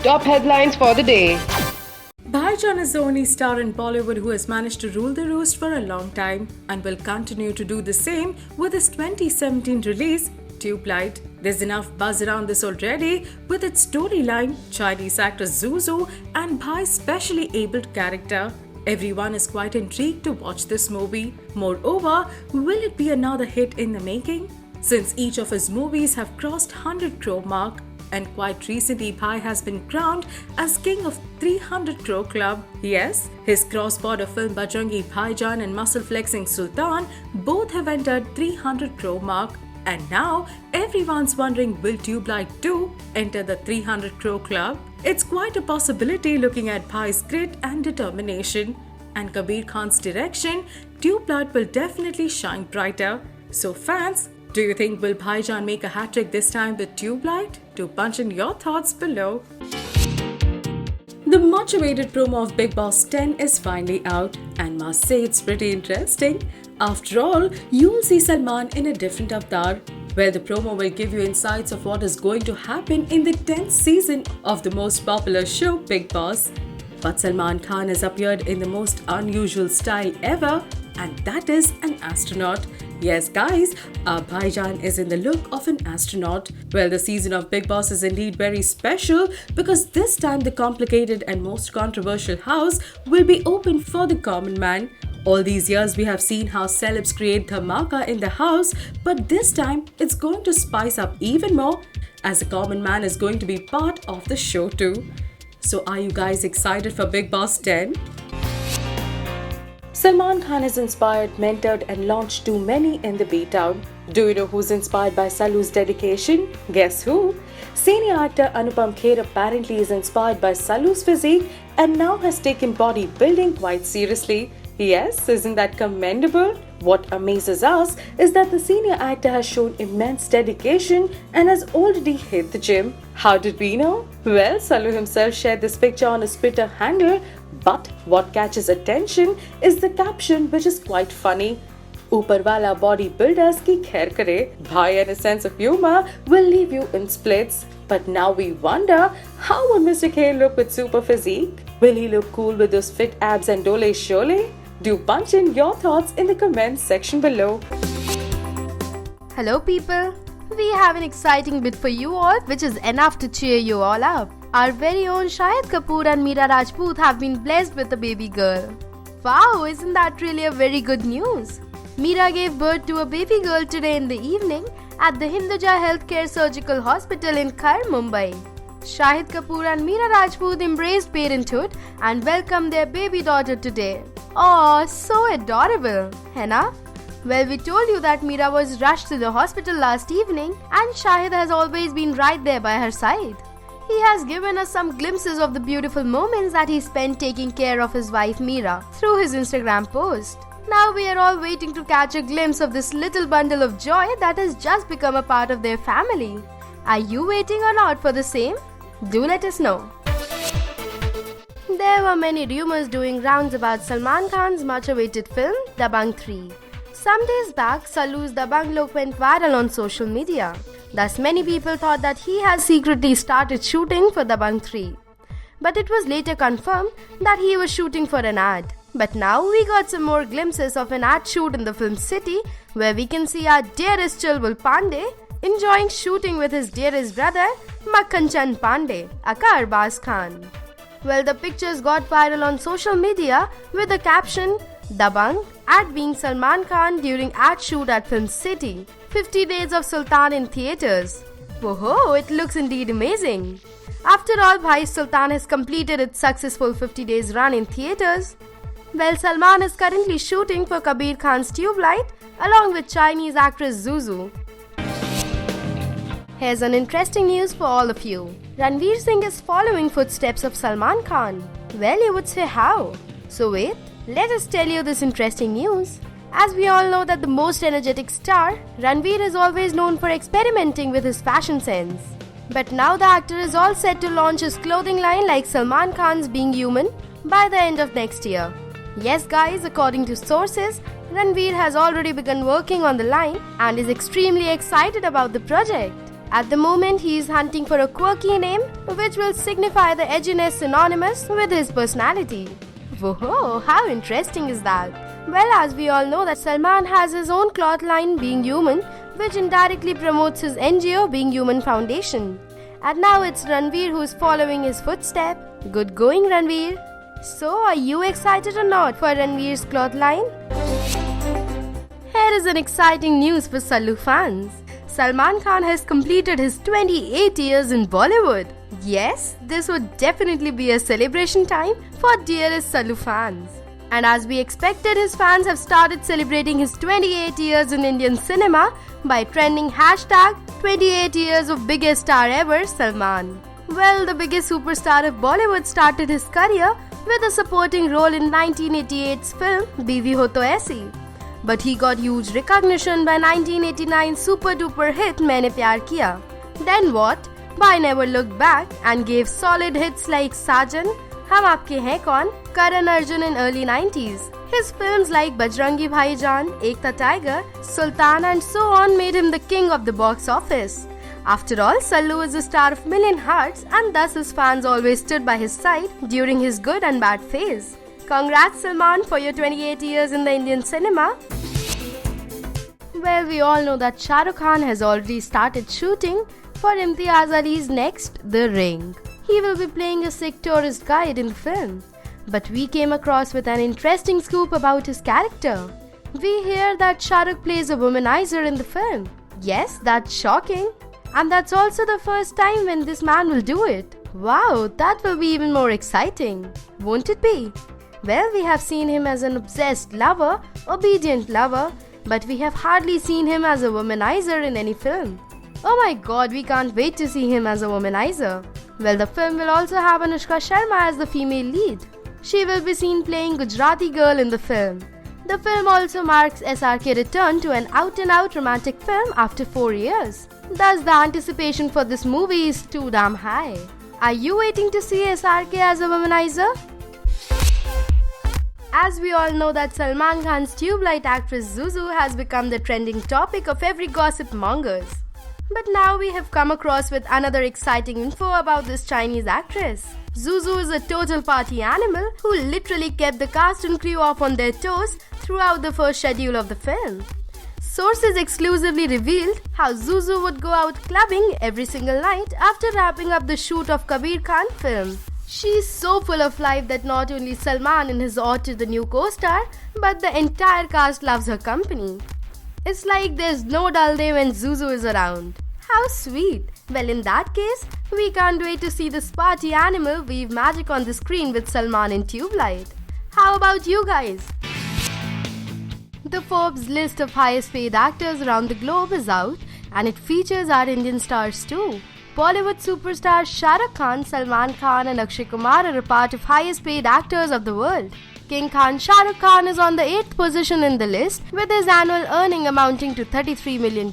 Top headlines for the day. Bhaijan is the only star in Bollywood who has managed to rule the roost for a long time and will continue to do the same with his 2017 release, Tube Light. There's enough buzz around this already with its storyline, Chinese actor Zuzu, and Bhai's specially abled character. Everyone is quite intrigued to watch this movie. Moreover, will it be another hit in the making? Since each of his movies have crossed 100 crore mark, and quite recently Bhai has been crowned as king of 300 crore club. Yes, his cross-border film Bajrangi Bhaijaan and muscle-flexing Sultan both have entered 300 crore mark. And now everyone's wondering, will Tube Light 2 enter the 300 crore club? It's quite a possibility looking at Bhai's grit and determination. And Kabir Khan's direction, Tube Light will definitely shine brighter. So fans, do you think will Bhaijan make a hat-trick this time with Tube Light? Do punch in your thoughts below. The much-awaited promo of Bigg Boss 10 is finally out and must say it's pretty interesting. After all, you'll see Salman in a different avatar, where the promo will give you insights of what is going to happen in the 10th season of the most popular show, Bigg Boss. But Salman Khan has appeared in the most unusual style ever, and that is an astronaut. Yes guys, our Bhaijan is in the look of an astronaut. Well, the season of Bigg Boss is indeed very special because this time the complicated and most controversial house will be open for the common man. All these years we have seen how celebs create dhamaka in the house, but this time it's going to spice up even more as the common man is going to be part of the show too. So are you guys excited for Bigg Boss 10? Salman Khan has inspired, mentored and launched too many in the B-Town. Do you know who's inspired by Salu's dedication? Guess who? Senior actor Anupam Kher apparently is inspired by Salu's physique and now has taken bodybuilding quite seriously. Yes, isn't that commendable? What amazes us is that the senior actor has shown immense dedication and has already hit the gym. How did we know? Well, Salu himself shared this picture on his Twitter handle, but what catches attention is the caption, which is quite funny. Upar wala bodybuilders ki khair kare. Bhai and a sense of humor will leave you in splits. But now we wonder, how will Mr. K look with super physique? Will he look cool with those fit abs and dole shole? Do punch in your thoughts in the comments section below. Hello people, we have an exciting bit for you all which is enough to cheer you all up. Our very own Shahid Kapoor and Meera Rajput have been blessed with a baby girl. Wow, isn't that really a very good news? Meera gave birth to a baby girl today in the evening at the Hinduja Healthcare Surgical Hospital in Khar, Mumbai. Shahid Kapoor and Meera Rajput embraced parenthood and welcomed their baby daughter today. Oh, so adorable, hai na? Well, we told you that Meera was rushed to the hospital last evening and Shahid has always been right there by her side. He has given us some glimpses of the beautiful moments that he spent taking care of his wife Meera through his Instagram post. Now we are all waiting to catch a glimpse of this little bundle of joy that has just become a part of their family. Are you waiting or not for the same? Do let us know. There were many rumors doing rounds about Salman Khan's much-awaited film, Dabangg 3. Some days back, Salu's Dabangg look went viral on social media. Thus, many people thought that he has secretly started shooting for Dabangg 3. But it was later confirmed that he was shooting for an ad. But now we got some more glimpses of an ad shoot in the film city where we can see our dearest Chulbul Pandey enjoying shooting with his dearest brother, Makhan Chand Pandey, aka Arbaz Khan. Well, the pictures got viral on social media with the caption, Dabangg, ad being Salman Khan during ad shoot at Film City, 50 Days of Sultan in theatres. Whoa, it looks indeed amazing. After all, Bhai Sultan has completed its successful 50 days run in theatres. Well, Salman is currently shooting for Kabir Khan's Tube Light along with Chinese actress Zuzu. Here's an interesting news for all of you. Ranveer Singh is following footsteps of Salman Khan. Well, you would say how? So wait, let us tell you this interesting news. As we all know that the most energetic star, Ranveer is always known for experimenting with his fashion sense. But now the actor is all set to launch his clothing line like Salman Khan's Being Human by the end of next year. Yes guys, according to sources, Ranveer has already begun working on the line and is extremely excited about the project. At the moment, he is hunting for a quirky name which will signify the edginess synonymous with his personality. Whoa, how interesting is that? Well, as we all know that Salman has his own cloth line Being Human, which indirectly promotes his NGO Being Human Foundation. And now it's Ranveer who's following his footsteps. Good going, Ranveer. So, are you excited or not for Ranveer's cloth line? Here is an exciting news for Sallu fans. Salman Khan has completed his 28 years in Bollywood. Yes, this would definitely be a celebration time for dearest Sallu fans. And as we expected, his fans have started celebrating his 28 years in Indian cinema by trending hashtag 28 years of biggest star ever, Salman. Well, the biggest superstar of Bollywood started his career with a supporting role in 1988's film Biwi Ho To Aisi. But he got huge recognition by 1989's super duper hit Maine Pyar Kiya. Then what? Bhai never looked back and gave solid hits like Sajan, Hum Aapke Hain Kaun, Karan Arjun in early 90s. His films like Bajrangi Bhaijaan, Ekta Tiger, Sultan and so on made him the king of the box office. After all, Sallu is a star of million hearts and thus his fans always stood by his side during his good and bad phase. Congrats Salman for your 28 years in the Indian cinema. Well, we all know that Shah Rukh Khan has already started shooting for Imtiaz Ali's next The Ring. He will be playing a Sikh tourist guide in the film. But we came across with an interesting scoop about his character. We hear that Shah Rukh plays a womanizer in the film. Yes, that's shocking. And that's also the first time when this man will do it. Wow, that will be even more exciting. Won't it be? Well, we have seen him as an obsessed lover, obedient lover, but we have hardly seen him as a womanizer in any film. Oh my god, we can't wait to see him as a womanizer. Well, the film will also have Anushka Sharma as the female lead. She will be seen playing Gujarati girl in the film. The film also marks SRK return to an out-and-out romantic film after 4 years. Thus, the anticipation for this movie is too damn high. Are you waiting to see SRK as a womanizer? As we all know that Salman Khan's tube-light actress Zuzu has become the trending topic of every gossip mongers. But now we have come across with another exciting info about this Chinese actress. Zuzu is a total party animal who literally kept the cast and crew off on their toes throughout the first schedule of the film. Sources exclusively revealed how Zuzu would go out clubbing every single night after wrapping up the shoot of Kabir Khan film. She's so full of life that not only Salman and his to the new co-star, but the entire cast loves her company. It's like there's no dull day when Zuzu is around. How sweet! Well, in that case, we can't wait to see this party animal weave magic on the screen with Salman in Tube Light. How about you guys? The Forbes list of highest paid actors around the globe is out and it features our Indian stars too. Bollywood superstars Shah Rukh Khan, Salman Khan and Akshay Kumar are a part of highest paid actors of the world. King Khan Shah Rukh Khan is on the 8th position in the list with his annual earning amounting to $33 million.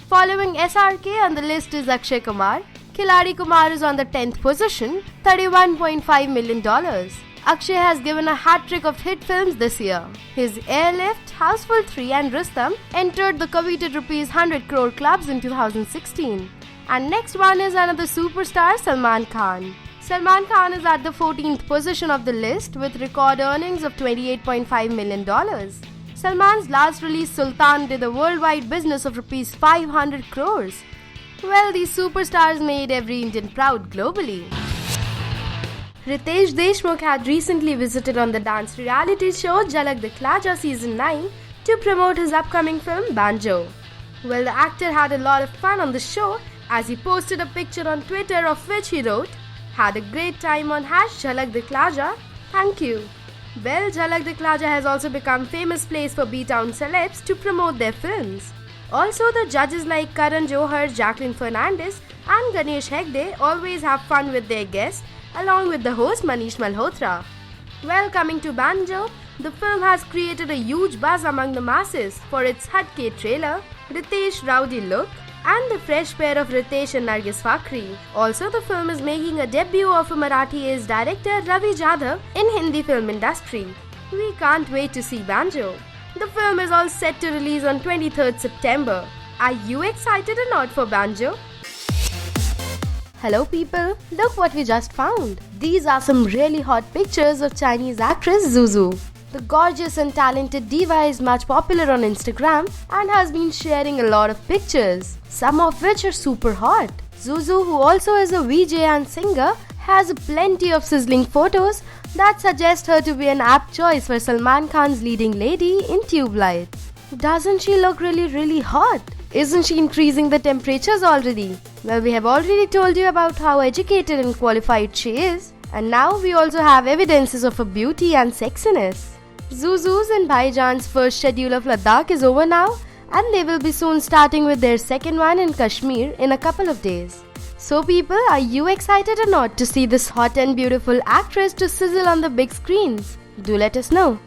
Following SRK on the list is Akshay Kumar. Khiladi Kumar is on the 10th position, $31.5 million. Akshay has given a hat-trick of hit films this year. His Airlift, Houseful 3 and Rustom entered the coveted Rs 100 crore clubs in 2016. And next one is another superstar, Salman Khan. Salman Khan is at the 14th position of the list with record earnings of $28.5 million. Salman's last release Sultan did a worldwide business of Rs 500 crores. Well, these superstars made every Indian proud globally. Ritesh Deshmukh had recently visited on the dance reality show Jhalak Dikhla Season 9 to promote his upcoming film Banjo. Well, the actor had a lot of fun on the show as he posted a picture on Twitter of which he wrote, "Had a great time on #Jhalak Dikhla. Thank you." Well, Jhalak Dikhla has also become famous place for B-Town celebs to promote their films. Also, the judges like Karan Johar, Jacqueline Fernandez and Ganesh Hegde always have fun with their guests along with the host Manish Malhotra. Well, coming to Banjo, the film has created a huge buzz among the masses for its Hatke trailer, Ritesh rowdy look and the fresh pair of Ritesh and Nargis Fakhri. Also, the film is making a debut of a Marathi-aged director Ravi Jadhav in Hindi film industry. We can't wait to see Banjo. The film is all set to release on 23rd September. Are you excited or not for Banjo? Hello people, look what we just found. These are some really hot pictures of Chinese actress Zuzu. The gorgeous and talented diva is much popular on Instagram and has been sharing a lot of pictures, some of which are super hot. Zuzu, who also is a VJ and singer, has plenty of sizzling photos that suggest her to be an apt choice for Salman Khan's leading lady in Tube Light. Doesn't she look really hot? Isn't she increasing the temperatures already? Well, we have already told you about how educated and qualified she is, and now we also have evidences of her beauty and sexiness. Zuzu's and Bhaijaan's first schedule of Ladakh is over now, and they will be soon starting with their second one in Kashmir in a couple of days. So people, are you excited or not to see this hot and beautiful actress to sizzle on the big screens? Do let us know.